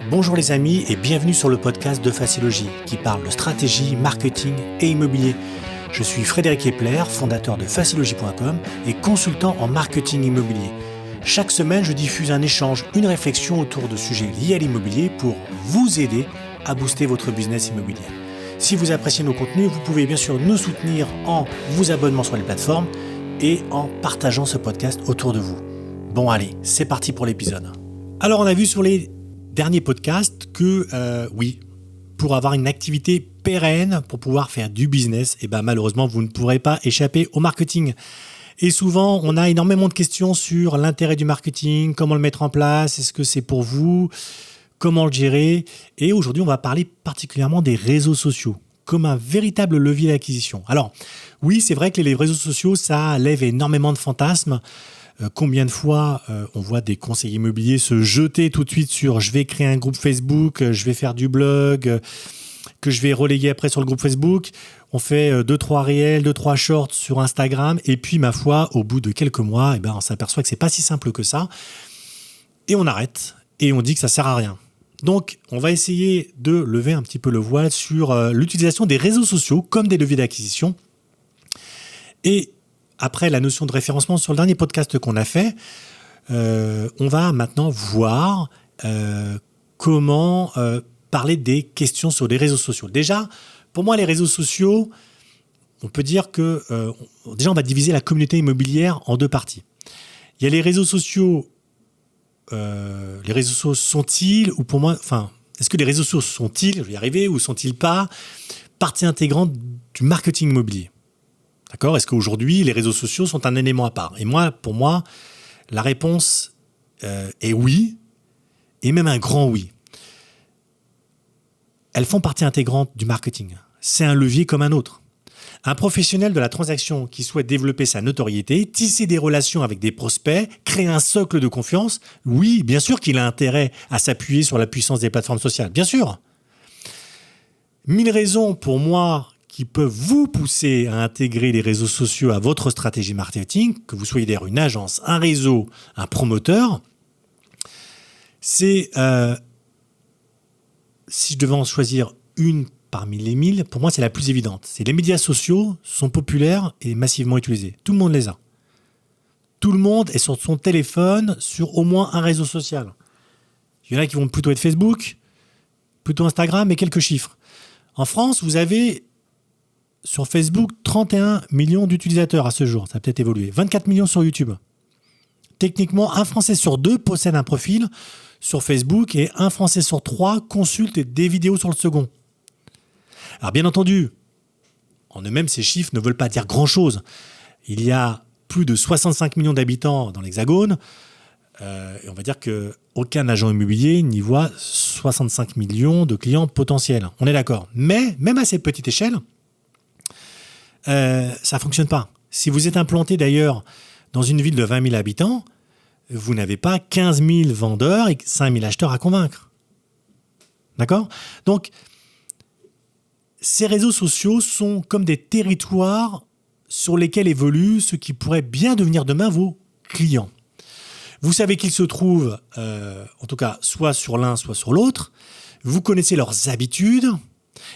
Bonjour les amis et bienvenue sur le podcast de Facilogie qui parle de stratégie, marketing et immobilier. Je suis Frédéric Epler, fondateur de Facilogie.com et consultant en marketing immobilier. Chaque semaine, je diffuse un échange, une réflexion autour de sujets liés à l'immobilier pour vous aider à booster votre business immobilier. Si vous appréciez nos contenus, vous pouvez bien sûr nous soutenir en vous abonnant sur les plateformes et en partageant ce podcast autour de vous. Bon allez, c'est parti pour l'épisode. Alors on a vu sur les derniers podcasts que pour avoir une activité pérenne, pour pouvoir faire du business, malheureusement vous ne pourrez pas échapper au marketing. Et souvent on a énormément de questions sur l'intérêt du marketing, comment le mettre en place, est-ce que c'est pour vous, comment le gérer. Et aujourd'hui on va parler particulièrement des réseaux sociaux comme un véritable levier d'acquisition. Alors oui, c'est vrai que les réseaux sociaux, ça lève énormément de fantasmes. Combien de fois on voit des conseillers immobiliers se jeter tout de suite sur « je vais créer un groupe Facebook, je vais faire du blog, que je vais relayer après sur le groupe Facebook ». On fait 2-3 réels, 2-3 shorts sur Instagram et puis ma foi, au bout de quelques mois, on s'aperçoit que c'est pas si simple que ça. Et on arrête et on dit que ça sert à rien. Donc, on va essayer de lever un petit peu le voile sur l'utilisation des réseaux sociaux comme des leviers d'acquisition. Et après la notion de référencement sur le dernier podcast qu'on a fait, on va maintenant voir comment parler des questions sur les réseaux sociaux. Déjà, pour moi, les réseaux sociaux, on peut dire que déjà on va diviser la communauté immobilière en deux parties. Il y a les réseaux sociaux. Les réseaux sociaux sont-ils, ou pour moi, est-ce que les réseaux sociaux sont-ils, je vais y arriver, ou sont-ils pas partie intégrante du marketing immobilier ? D'accord ? Est-ce qu'aujourd'hui, les réseaux sociaux sont un élément à part ? Et pour moi, la réponse est oui, et même un grand oui. Elles font partie intégrante du marketing. C'est un levier comme un autre. Un professionnel de la transaction qui souhaite développer sa notoriété, tisser des relations avec des prospects, créer un socle de confiance, oui, bien sûr qu'il a intérêt à s'appuyer sur la puissance des plateformes sociales, bien sûr. 1000 raisons pour moi qui peuvent vous pousser à intégrer les réseaux sociaux à votre stratégie marketing, que vous soyez d'ailleurs une agence, un réseau, un promoteur. C'est, si je devais en choisir une parmi les 1000, pour moi c'est la plus évidente. C'est les médias sociaux sont populaires et massivement utilisés. Tout le monde les a. Tout le monde est sur son téléphone sur au moins un réseau social. Il y en a qui vont plutôt être Facebook, plutôt Instagram et quelques chiffres. En France, vous avez sur Facebook, 31 millions d'utilisateurs à ce jour. Ça a peut-être évolué. 24 millions sur YouTube. Techniquement, un Français sur 2 possède un profil sur Facebook et un Français sur 3 consulte des vidéos sur le second. Alors bien entendu, en eux-mêmes, ces chiffres ne veulent pas dire grand-chose. Il y a plus de 65 millions d'habitants dans l'Hexagone. Et on va dire qu'aucun agent immobilier n'y voit 65 millions de clients potentiels. On est d'accord. Mais même à cette petite échelle, ça ne fonctionne pas. Si vous êtes implanté d'ailleurs dans une ville de 20 000 habitants, vous n'avez pas 15 000 vendeurs et 5 000 acheteurs à convaincre. D'accord ? Donc, ces réseaux sociaux sont comme des territoires sur lesquels évoluent ceux qui pourraient bien devenir demain vos clients. Vous savez qu'ils se trouvent, en tout cas, soit sur l'un, soit sur l'autre. Vous connaissez leurs habitudes.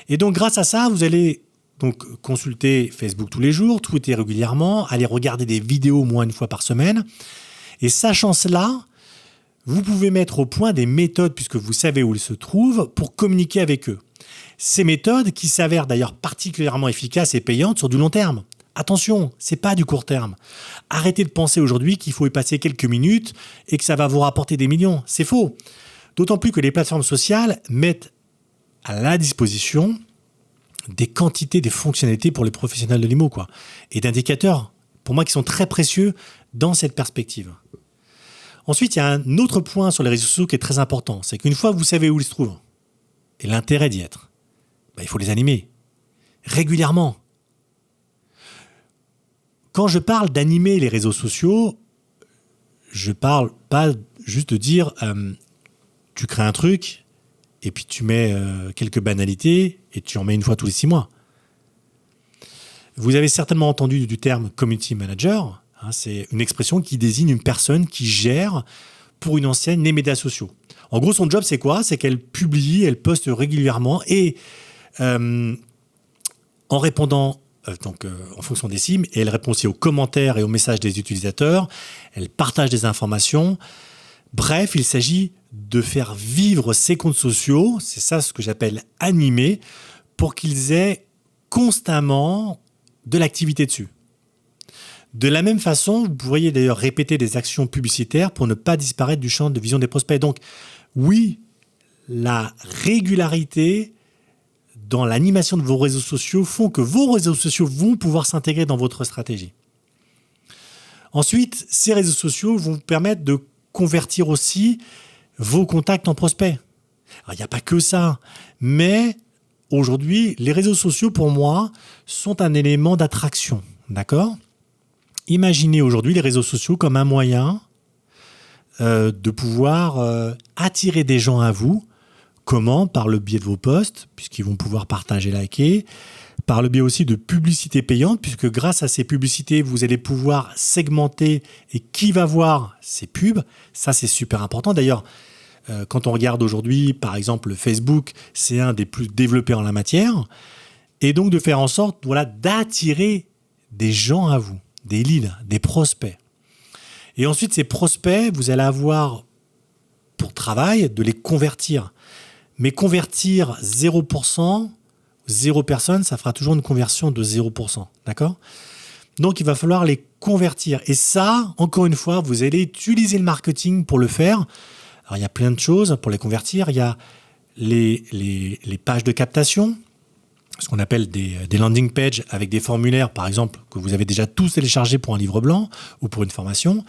Et donc, grâce à ça, vous allez donc consulter Facebook tous les jours, tweeter régulièrement, aller regarder des vidéos au moins une fois par semaine. Et sachant cela, vous pouvez mettre au point des méthodes, puisque vous savez où ils se trouvent, pour communiquer avec eux. Ces méthodes qui s'avèrent d'ailleurs particulièrement efficaces et payantes sur du long terme. Attention, c'est pas du court terme. Arrêtez de penser aujourd'hui qu'il faut y passer quelques minutes et que ça va vous rapporter des millions. C'est faux. D'autant plus que les plateformes sociales mettent à la disposition des quantités, des fonctionnalités pour les professionnels de l'IMO, et d'indicateurs, pour moi, qui sont très précieux dans cette perspective. Ensuite, il y a un autre point sur les réseaux sociaux qui est très important, c'est qu'une fois que vous savez où ils se trouvent, et l'intérêt d'y être, il faut les animer régulièrement. Quand je parle d'animer les réseaux sociaux, je parle pas juste de dire tu crées un truc et puis tu mets quelques banalités et tu en mets une fois tous les 6 mois. Vous avez certainement entendu du terme community manager. C'est une expression qui désigne une personne qui gère pour une enseigne les médias sociaux. En gros, son job, c'est quoi? C'est qu'elle publie, elle poste régulièrement et en répondant en fonction des cibles, et elle répond aussi aux commentaires et aux messages des utilisateurs, elle partage des informations. Bref, il s'agit de faire vivre ces comptes sociaux, c'est ça ce que j'appelle animer, pour qu'ils aient constamment de l'activité dessus. De la même façon, vous pourriez d'ailleurs répéter des actions publicitaires pour ne pas disparaître du champ de vision des prospects. Donc, oui, la régularité dans l'animation de vos réseaux sociaux font que vos réseaux sociaux vont pouvoir s'intégrer dans votre stratégie. Ensuite, ces réseaux sociaux vont vous permettre de convertir aussi vos contacts en prospects. Alors, il n'y a pas que ça, mais aujourd'hui, les réseaux sociaux, pour moi, sont un élément d'attraction. D'accord ? Imaginez aujourd'hui les réseaux sociaux comme un moyen de pouvoir attirer des gens à vous. Comment? Par le biais de vos posts, puisqu'ils vont pouvoir partager, liker. Par le biais aussi de publicités payantes, puisque grâce à ces publicités, vous allez pouvoir segmenter et qui va voir ces pubs. Ça, c'est super important. D'ailleurs, quand on regarde aujourd'hui, par exemple, Facebook, c'est un des plus développés en la matière. Et donc, de faire en sorte d'attirer des gens à vous, des leads, des prospects. Et ensuite, ces prospects, vous allez avoir pour travail de les convertir. Mais convertir 0%, 0 personne, ça fera toujours une conversion de 0%. D'accord ? Donc, il va falloir les convertir. Et ça, encore une fois, vous allez utiliser le marketing pour le faire. Alors, il y a plein de choses pour les convertir. Il y a les pages de captation, ce qu'on appelle des landing pages avec des formulaires, par exemple, que vous avez déjà tous téléchargés pour un livre blanc ou pour une formation.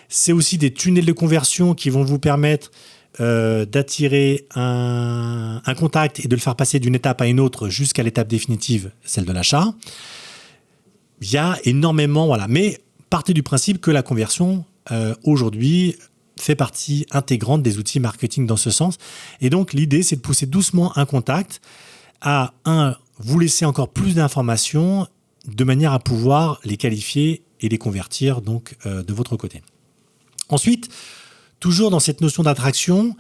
C'est aussi des tunnels de conversion qui vont vous permettre d'attirer un contact et de le faire passer d'une étape à une autre jusqu'à l'étape définitive, celle de l'achat. Il y a énormément, mais partez du principe que la conversion, aujourd'hui, fait partie intégrante des outils marketing dans ce sens. Et donc, l'idée, c'est de pousser doucement un contact à vous laisser encore plus d'informations de manière à pouvoir les qualifier et les convertir donc, de votre côté. Ensuite, toujours dans cette notion d'attraction,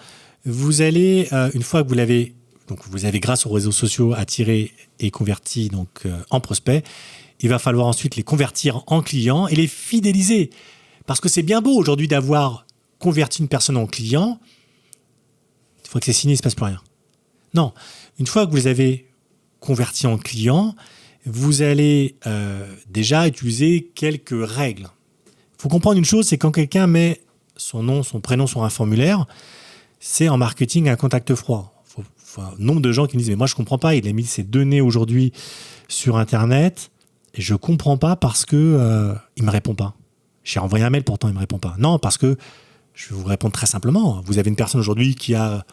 vous allez, une fois que vous avez grâce aux réseaux sociaux attiré et converti donc, en prospects, il va falloir ensuite les convertir en clients et les fidéliser. Parce que c'est bien beau aujourd'hui d'avoir converti une personne en client. Une fois que c'est signé, il ne se passe plus rien. Non, une fois que vous avez converti en client, vous allez déjà utiliser quelques règles. Il faut comprendre une chose, c'est quand quelqu'un met son nom, son prénom sur un formulaire, c'est en marketing un contact froid. Nombre de gens qui me disent « mais moi je ne comprends pas, il a mis ses données aujourd'hui sur Internet et je ne comprends pas parce qu'il ne me répond pas. J'ai envoyé un mail, pourtant il ne me répond pas. » Non, parce que je vais vous répondre très simplement. Vous avez une personne aujourd'hui qui a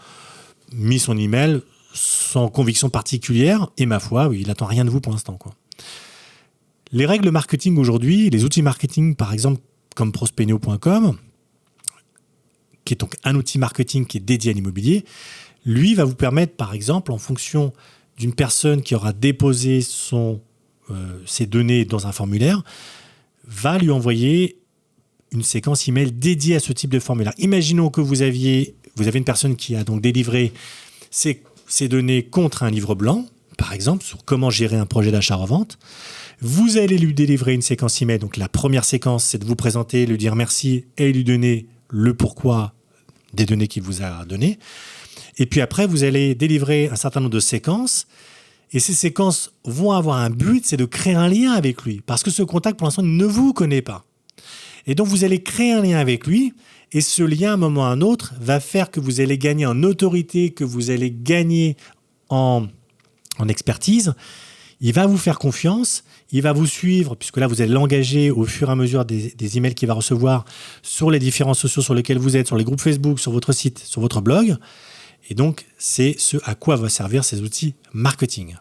mis son email sans conviction particulière et ma foi, il n'attend rien de vous pour l'instant, quoi. Les règles marketing aujourd'hui, les outils marketing par exemple comme prospecneo.com, qui est donc un outil marketing qui est dédié à l'immobilier, lui va vous permettre, par exemple, en fonction d'une personne qui aura déposé ses données dans un formulaire, va lui envoyer une séquence email dédiée à ce type de formulaire. Imaginons que vous avez une personne qui a donc délivré ses données contre un livre blanc, par exemple, sur comment gérer un projet d'achat-revente. Vous allez lui délivrer une séquence email. Donc la première séquence, c'est de vous présenter, lui dire merci et lui donner le pourquoi des données qu'il vous a données. Et puis après, vous allez délivrer un certain nombre de séquences. Et ces séquences vont avoir un but, c'est de créer un lien avec lui. Parce que ce contact, pour l'instant, ne vous connaît pas. Et donc, vous allez créer un lien avec lui. Et ce lien, à un moment ou à un autre, va faire que vous allez gagner en autorité, que vous allez gagner en expertise. Il va vous faire confiance. Il va vous suivre, puisque là, vous allez l'engager au fur et à mesure des emails qu'il va recevoir sur les différents sociaux sur lesquels vous êtes, sur les groupes Facebook, sur votre site, sur votre blog. Et donc, c'est ce à quoi vont servir ces outils marketing.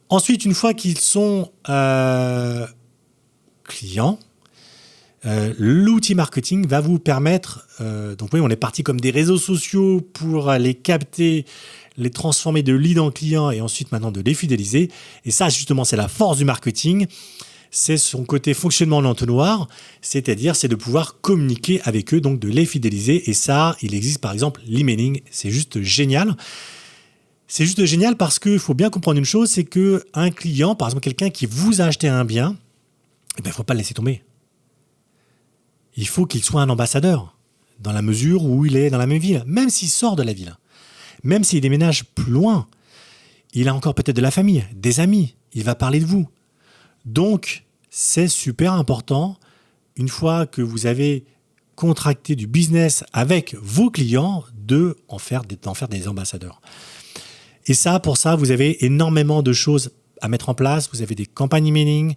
Ensuite, une fois qu'ils sont clients, l'outil marketing va vous permettre... donc oui, on est parti comme des réseaux sociaux pour les capter, les transformer de leads en clients et ensuite maintenant de les fidéliser. Et ça, justement, c'est la force du marketing. c'est son côté fonctionnement en entonnoir, c'est-à-dire c'est de pouvoir communiquer avec eux, donc de les fidéliser. Et ça, il existe par exemple l'emailing, c'est juste génial. C'est juste génial parce qu'il faut bien comprendre une chose, c'est qu'un client, par exemple quelqu'un qui vous a acheté un bien, il ne faut pas le laisser tomber. Il faut qu'il soit un ambassadeur, dans la mesure où il est dans la même ville, même s'il sort de la ville, même s'il déménage plus loin, il a encore peut-être de la famille, des amis, il va parler de vous. Donc, c'est super important, une fois que vous avez contracté du business avec vos clients, d'en faire des ambassadeurs. Et ça, pour ça, vous avez énormément de choses à mettre en place. Vous avez des campagnes emailing,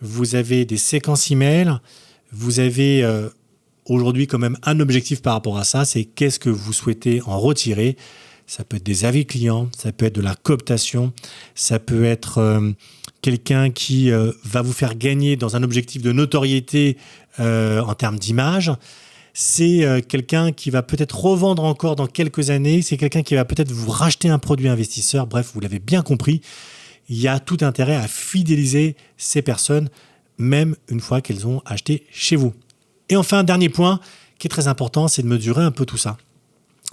vous avez des séquences email, vous avez aujourd'hui quand même un objectif par rapport à ça, c'est qu'est-ce que vous souhaitez en retirer. Ça peut être des avis clients, ça peut être de la cooptation, ça peut être quelqu'un qui va vous faire gagner dans un objectif de notoriété en termes d'image. C'est quelqu'un qui va peut-être revendre encore dans quelques années. C'est quelqu'un qui va peut-être vous racheter un produit investisseur. Bref, vous l'avez bien compris. Il y a tout intérêt à fidéliser ces personnes, même une fois qu'elles ont acheté chez vous. Et enfin, dernier point qui est très important, c'est de mesurer un peu tout ça.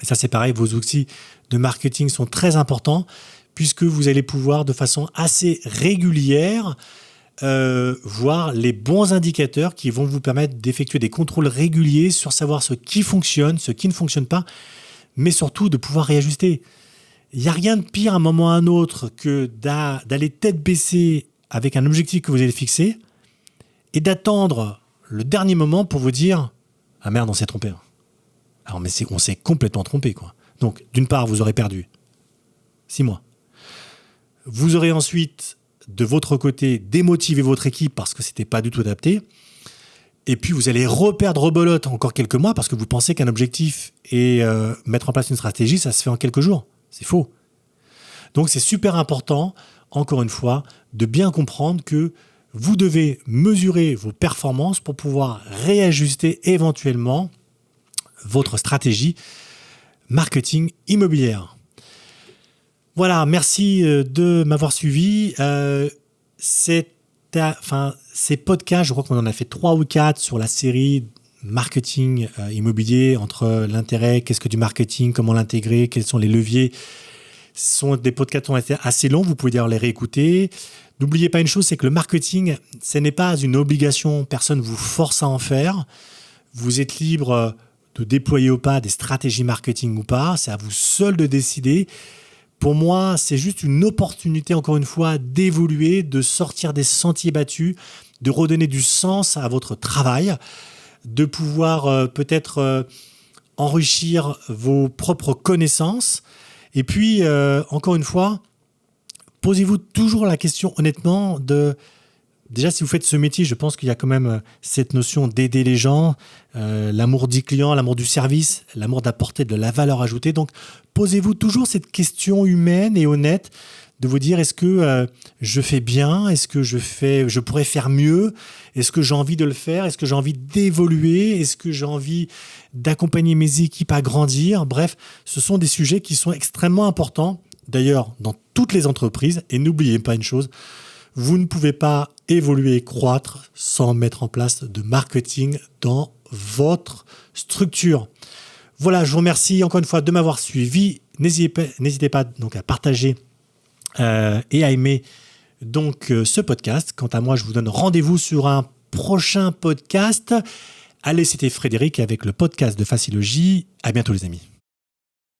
Et ça, c'est pareil, vos outils de marketing sont très importants puisque vous allez pouvoir de façon assez régulière voir les bons indicateurs qui vont vous permettre d'effectuer des contrôles réguliers sur savoir ce qui fonctionne, ce qui ne fonctionne pas, mais surtout de pouvoir réajuster. Il n'y a rien de pire à un moment ou à un autre que d'aller tête baissée avec un objectif que vous avez fixé et d'attendre le dernier moment pour vous dire « Ah merde, on s'est trompé. » Alors, mais on s'est complètement trompé, quoi. Donc, d'une part, vous aurez perdu 6 mois. Vous aurez ensuite, de votre côté, démotivé votre équipe parce que ce n'était pas du tout adapté. Et puis, vous allez reperdre rebelote encore quelques mois parce que vous pensez qu'un objectif et mettre en place une stratégie, ça se fait en quelques jours. C'est faux. Donc, c'est super important, encore une fois, de bien comprendre que vous devez mesurer vos performances pour pouvoir réajuster éventuellement votre stratégie marketing immobilière. Voilà, merci de m'avoir suivi. Ces podcasts, je crois qu'on en a fait 3 ou 4 sur la série marketing immobilier, entre l'intérêt, qu'est-ce que du marketing, comment l'intégrer, quels sont les leviers. Ce sont des podcasts qui ont été assez longs, vous pouvez d'ailleurs les réécouter. N'oubliez pas une chose, c'est que le marketing, ce n'est pas une obligation, personne ne vous force à en faire. Vous êtes libre de déployer ou pas des stratégies marketing ou pas, c'est à vous seul de décider. Pour moi, c'est juste une opportunité, encore une fois, d'évoluer, de sortir des sentiers battus, de redonner du sens à votre travail, de pouvoir peut-être enrichir vos propres connaissances. Et puis, encore une fois, posez-vous toujours la question honnêtement de... Déjà, si vous faites ce métier, je pense qu'il y a quand même cette notion d'aider les gens, l'amour du client, l'amour du service, l'amour d'apporter de la valeur ajoutée. Donc, posez-vous toujours cette question humaine et honnête de vous dire est-ce que je fais bien ? Est-ce que je pourrais faire mieux ? Est-ce que j'ai envie de le faire ? Est-ce que j'ai envie d'évoluer ? Est-ce que j'ai envie d'accompagner mes équipes à grandir ? Bref, ce sont des sujets qui sont extrêmement importants, d'ailleurs, dans toutes les entreprises. Et n'oubliez pas une chose, vous ne pouvez pas évoluer et croître sans mettre en place de marketing dans votre structure. Voilà, je vous remercie encore une fois de m'avoir suivi. N'hésitez pas donc à partager et à aimer donc ce podcast. Quant à moi, je vous donne rendez-vous sur un prochain podcast. Allez, c'était Frédéric avec le podcast de Facilogie. À bientôt les amis.